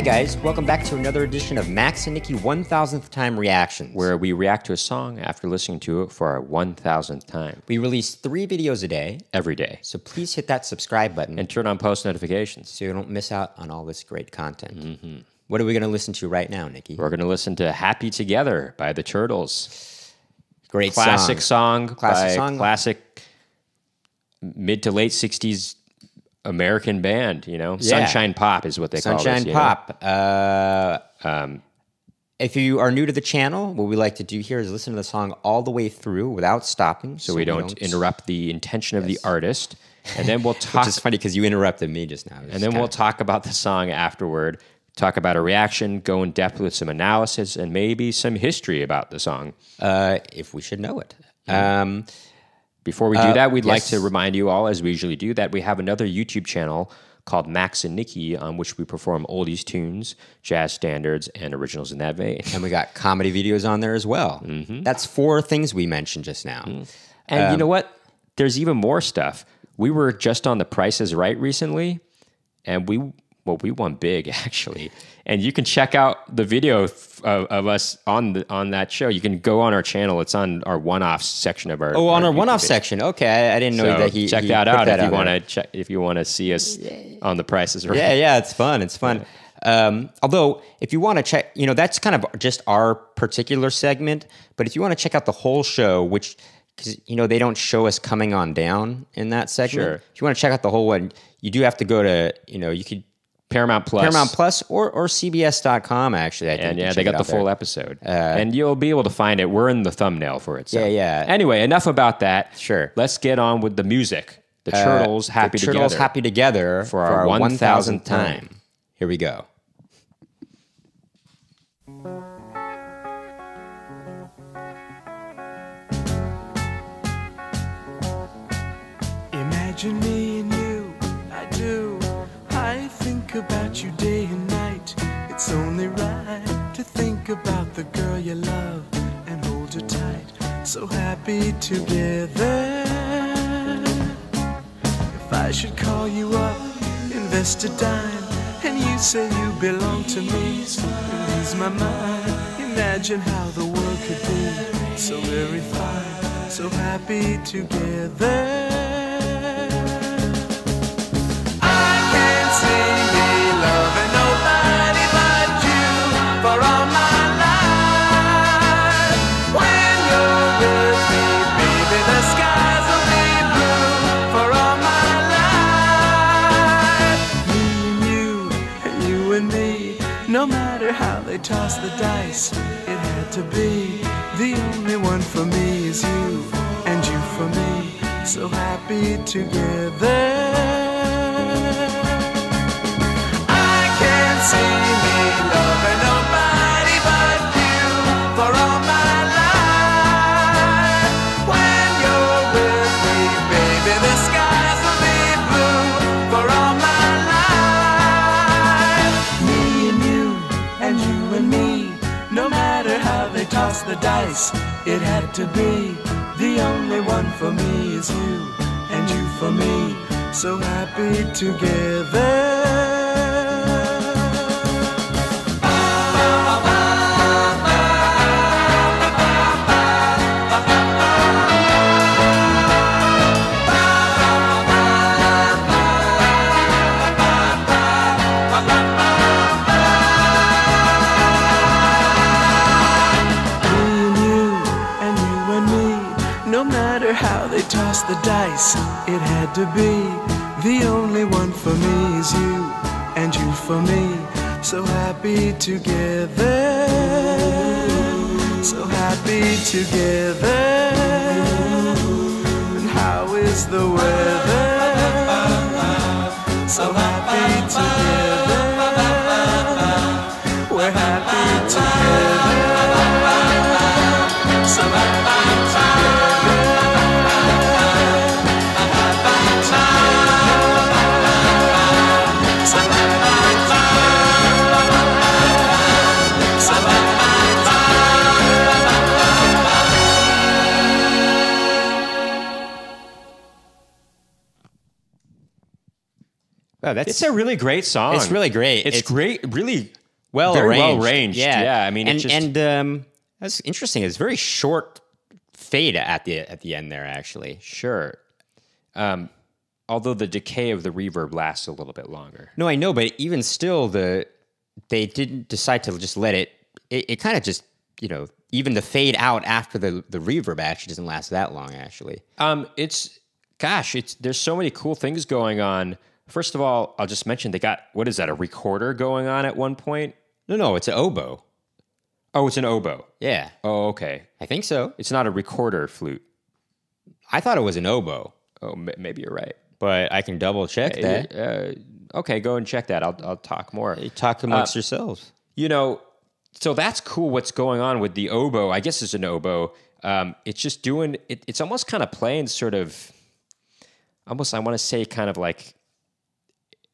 Hi guys, welcome back to another edition of Max and Nicky 1000th Time Reactions, where we react to a song after listening to it for our 1000th time. We release 3 videos a day. Every day. So please hit that subscribe button. And turn on post notifications. So you don't miss out on all this great content. Mm-hmm. What are we going to listen to right now, Nicky? We're going to listen to Happy Together by the Turtles. Great classic song. Classic mid to late 60s American band, you know? Yeah. Sunshine Pop is what they call it. Sunshine Pop. If you are new to the channel, what we like to do here is listen to the song all the way through without stopping. So we don't interrupt the intention of the artist. And then we'll talk. Which is funny because you interrupted me just now. And then we'll talk about the song afterward, talk about a reaction, go in depth with some analysis, and maybe some history about the song. If we should know it. Before we do that, we'd like to remind you all, as we usually do, that we have another YouTube channel called Max and Nicky, on which we perform oldies tunes, jazz standards, and originals in that vein. And we got comedy videos on there as well. Mm-hmm. That's 4 things we mentioned just now. Mm-hmm. And you know what? There's even more stuff. We were just on The Price is Right recently, and we won big, actually. And you can check out the video of us on that show. You can go on our channel. It's on our one-off section of our. Oh, on our one-off section. Okay, I didn't know that he check that out if you want to see us on The Price is Right. Yeah, it's fun. It's fun. Yeah. Although, if you want to check, that's kind of just our particular segment. But if you want to check out the whole show, which because they don't show us coming on down in that segment. Sure. If you want to check out the whole one, you do have to go to you could. Paramount Plus or CBS.com, actually. I think they got the full episode. And you'll be able to find it. We're in the thumbnail for it. So. Yeah. Anyway, enough about that. Sure. Let's get on with the music. The Turtles Happy Together. Turtles Happy Together for our 1000th time. Here we go. Imagine me and you, I do. I think about you day and night. It's only right to think about the girl you love and hold her tight. So happy together. If I should call you up, invest a dime, and you say you belong to me, lose my mind. Imagine how the world could be so very fine, so happy together. No matter how they toss the dice, it had to be. The only one for me is you, and you for me, so happy together. I can't see me loving nobody but you for all my life. When you're with me, baby, the skies will be blue for all my toss the dice, it had to be. The only one for me is you, and you for me, so happy together. How they toss the dice, it had to be. The only one for me is you, and you for me, so happy together. So happy together. And how is the weather? So happy together. We're happy together. So happy together. Wow, It's a really great song. It's really great. It's great, really well arranged. Yeah, I mean, that's interesting. It's very short fade at the end there, actually. sure. Although the decay of the reverb lasts a little bit longer. No, I know, but even still, they didn't decide to just let it. It kind of just, even the fade out after the reverb actually doesn't last that long. Actually, There's so many cool things going on. First of all, I'll just mention they got, what is that, a recorder going on at one point? no, it's an oboe. Oh, it's an oboe. Yeah, Oh, okay. I think so. It's not a recorder flute. I thought it was an oboe, Oh, maybe you're right. but I can double check that. Okay, go and check that. I'll talk more. You talk amongst yourselves. So that's cool what's going on with the oboe. I guess it's an oboe. It's just doing, it's almost kind of playing sort of, almost I want to say kind of like,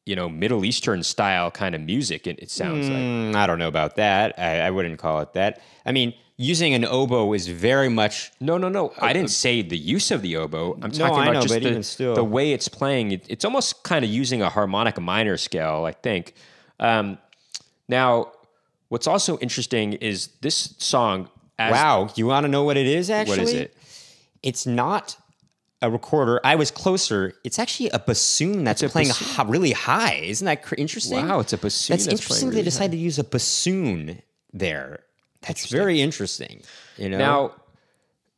Middle Eastern style kind of music, it sounds like. I don't know about that. I wouldn't call it that. I mean, using an oboe is very much... No. I didn't say the use of the oboe. I'm talking I about know, just but even still. the way it's playing. It's almost kind of using a harmonic minor scale, I think. Now, what's also interesting is this song... Wow, you want to know what it is, actually? What is it? It's not a recorder. I was closer. It's actually a bassoon that's playing really high. Isn't that interesting? Wow, it's a bassoon That's interesting. They decided to use a bassoon there. That's very interesting. Now,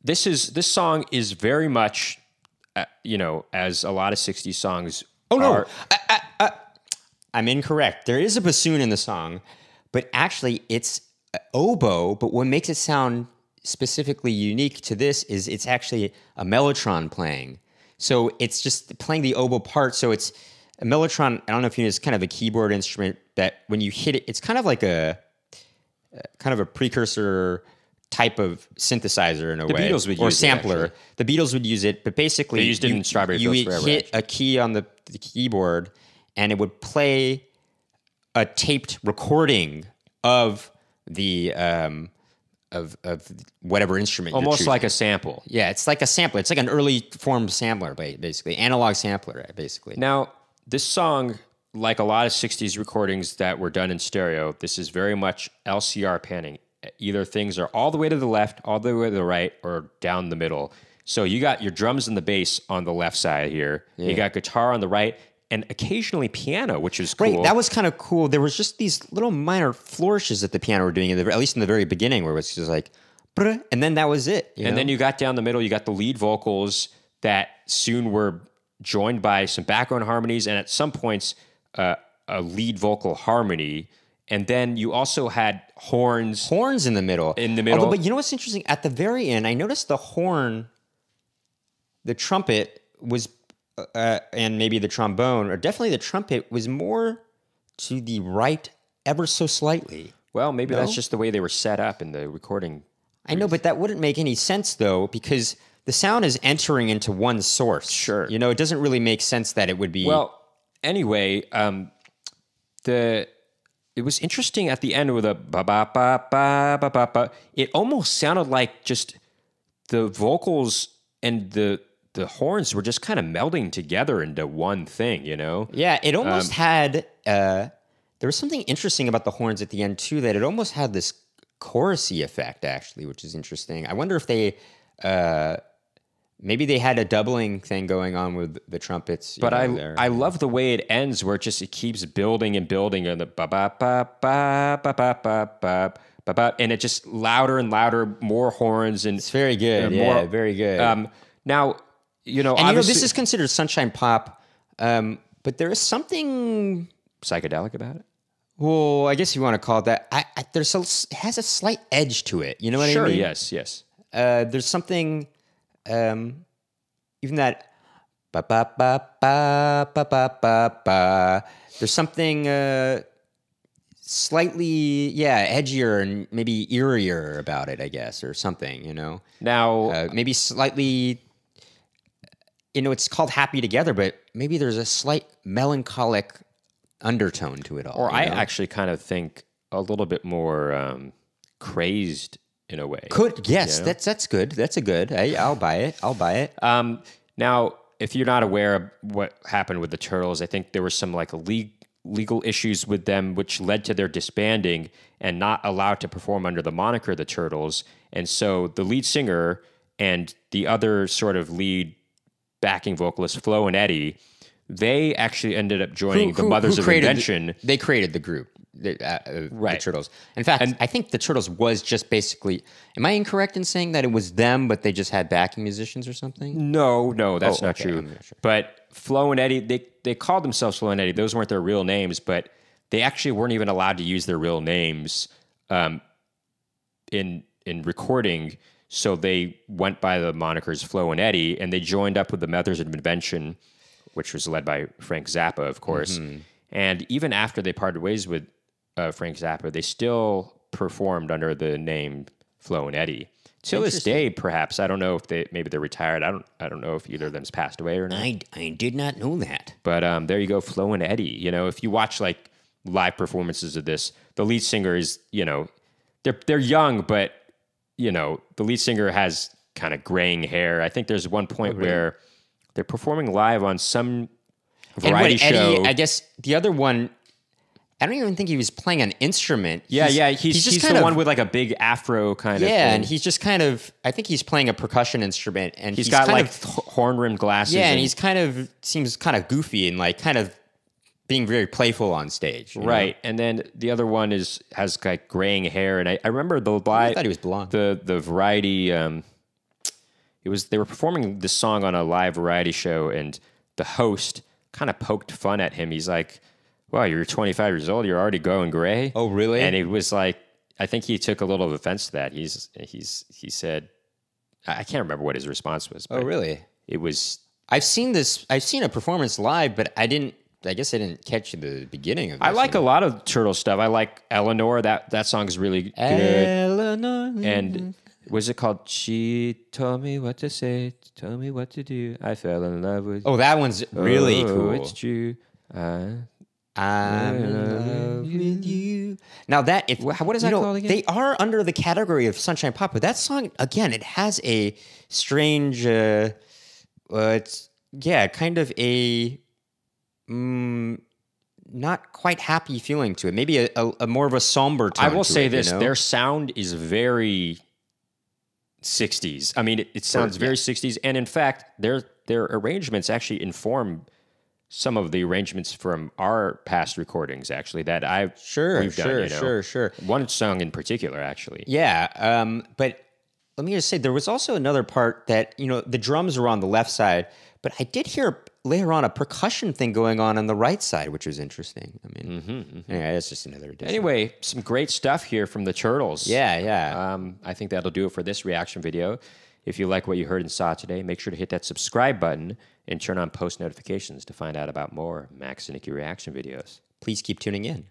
this song is very much, as a lot of '60s songs. Oh no, I'm incorrect. There is a bassoon in the song, but actually it's oboe. But what makes it sound specifically unique to this is it's actually a mellotron playing. So it's just playing the oboe part. So it's a mellotron. I don't know if you know, it's kind of a keyboard instrument that when you hit it, it's kind of like a precursor type of synthesizer in a way. The Beatles would use or it, sampler. actually. The Beatles would use it, but basically They used it in Strawberry you Fields Forever, hit a key on the keyboard, and it would play a taped recording of the of whatever instrument. Almost you're like choosing. a sample. Yeah, it's like a sampler. It's like an early form sampler, basically analog sampler, basically. Now, this song, like a lot of '60s recordings that were done in stereo, this is very much LCR panning. Either things are all the way to the left, all the way to the right, or down the middle. So you got your drums and the bass on the left side here. You got guitar on the right, and occasionally piano, which is cool. Right, that was kind of cool. There was just these little minor flourishes that the piano were doing, at least in the very beginning, where it was just like, and then that was it. And then you got down the middle, you got the lead vocals that soon were joined by some background harmonies, and at some points, a lead vocal harmony. And then you also had horns. Horns in the middle. Although, but you know what's interesting? At the very end, I noticed the horn, the trumpet was, and maybe the trombone, or definitely the trumpet, was more to the right ever so slightly. Well, maybe that's just the way they were set up in the recording. I know, but that wouldn't make any sense, though, because the sound is entering into one source. Sure. It doesn't really make sense that it would be... Well, anyway, it was interesting at the end with a ba-ba-ba-ba-ba-ba-ba. It almost sounded like just the vocals and the horns were just kind of melding together into one thing, Yeah, it almost had... there was something interesting about the horns at the end, too, that it almost had this chorusy effect, actually, which is interesting. I wonder if they... maybe they had a doubling thing going on with the trumpets. But I love the way it ends, where it keeps building and building, and the ba ba ba ba ba ba ba ba ba ba, and it just louder and louder, more horns, and it's very good. Yeah, very good. Now, and this is considered sunshine pop, but there is something psychedelic about it. Well, I guess you want to call it that. It has a slight edge to it. You know what I mean? Sure. Yes. There's something. Even that ba ba ba ba ba ba ba ba. There's something slightly edgier and maybe eerier about it, I guess, or something. Now maybe slightly. It's called Happy Together, but maybe there's a slight melancholic undertone to it all. Or I actually kind of think a little bit more crazed. In a way, that's good. That's a good. I'll buy it. Now, if you're not aware of what happened with the Turtles, I think there were some like legal issues with them, which led to their disbanding and not allowed to perform under the moniker the Turtles. And so the lead singer and the other sort of lead backing vocalist, Flo and Eddie, they actually ended up joining the Mothers of Invention. They created the group, the Turtles. In fact, I think the Turtles was just basically. Am I incorrect in saying that it was them, but they just had backing musicians or something? No, that's not true. I'm not sure. But Flo and Eddie, they called themselves Flo and Eddie. Those weren't their real names, but they actually weren't even allowed to use their real names in recording. So they went by the monikers Flo and Eddie, and they joined up with the Mothers of Invention, which was led by Frank Zappa, of course. Mm-hmm. And even after they parted ways with Frank Zappa, they still performed under the name Flo and Eddie. Till this day, perhaps. I don't know if maybe they're retired. I don't know if either of them's passed away or not. I did not know that. But there you go, Flo and Eddie. You know, if you watch like live performances of this, the lead singer is, you know, they're young, but you know, the lead singer has kind of graying hair. I think there's one point where they're performing live on some variety show. Eddie, I guess the other one, I don't even think he was playing an instrument. He's just the one with like a big afro kind of thing. Yeah, and he's just kind of, I think he's playing a percussion instrument. And he's got like horn-rimmed glasses. Yeah, and he's kind of, seems kind of goofy and like kind of being very playful on stage. Right. And then the other one has like graying hair. And I remember the live. I thought he was blonde. The variety, they were performing this song on a live variety show, and the host kind of poked fun at him. He's like, "Wow, you're 25 years old. You're already going gray." Oh, really? And it was like, I think he took a little offense to that. He said, I can't remember what his response was. But really? It was. I've seen a performance live, but I guess I didn't catch the beginning of this. I like a lot of Turtle stuff. I like Eleanor. That song is really good. Eleanor. And was it called She Told Me What to Say, Told Me What to Do, I Fell in Love with You. Oh, that one's really cool. It's true. I'm in love with you. Now what is that called again? They are under the category of Sunshine Pop, but that song, again, it has a strange, it's kind of a not quite happy feeling to it. Maybe a more of a somber tone. I will say this: their sound is very 60s. I mean, it sounds very 60s, and in fact, their arrangements actually inform some of the arrangements from our past recordings. Actually, that we've done. Sure. One song in particular, actually. Yeah, but let me just say there was also another part that the drums were on the left side, but I did hear later on a percussion thing going on the right side, which was interesting. I mean, anyway, that's just another addition. Anyway, some great stuff here from the Turtles. Yeah. I think that'll do it for this reaction video. If you like what you heard and saw today, make sure to hit that subscribe button and turn on post notifications to find out about more Max and Nicky reaction videos. Please keep tuning in.